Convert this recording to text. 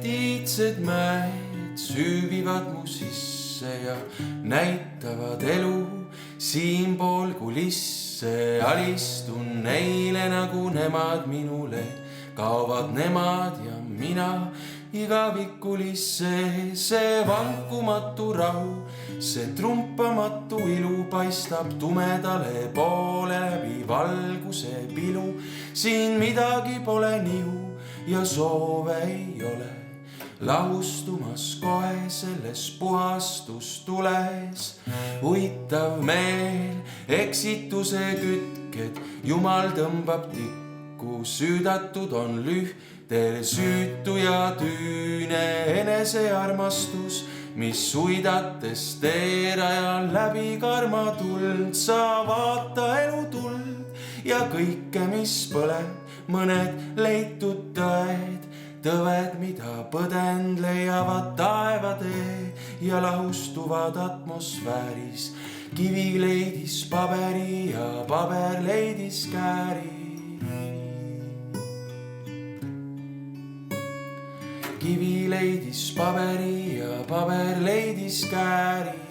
need iidsed mäed süüvivad mu sisse ja näitavad elu siinpool kulisse. Alistun neile nagu nemad minule, kaovad nemad ja mina igavikulisse. See vankumatu rahu, see trumpamatu ilu paistab tumedale poole läbi valguse pilu. Siin midagi pole nihu ja soove ei ole, lahustumas kohe selles puhastustules. Huitav meel, eksituse kütked, Jumal tõmbab tikku, süüdatud on lühtel süütu ja tüüne enesearmastus, mis suidates teerajal läbi karma tuld. Sa vaata elu tuld ja kõike, mis põleb, mõned leitud tõed, tõved, mida põdend leiavad taevatee ja lahustuvad atmosfääris. Kivi leidis paberi ja paber leidis kääri. Kivi leidis paberi ja paber leidis kääri.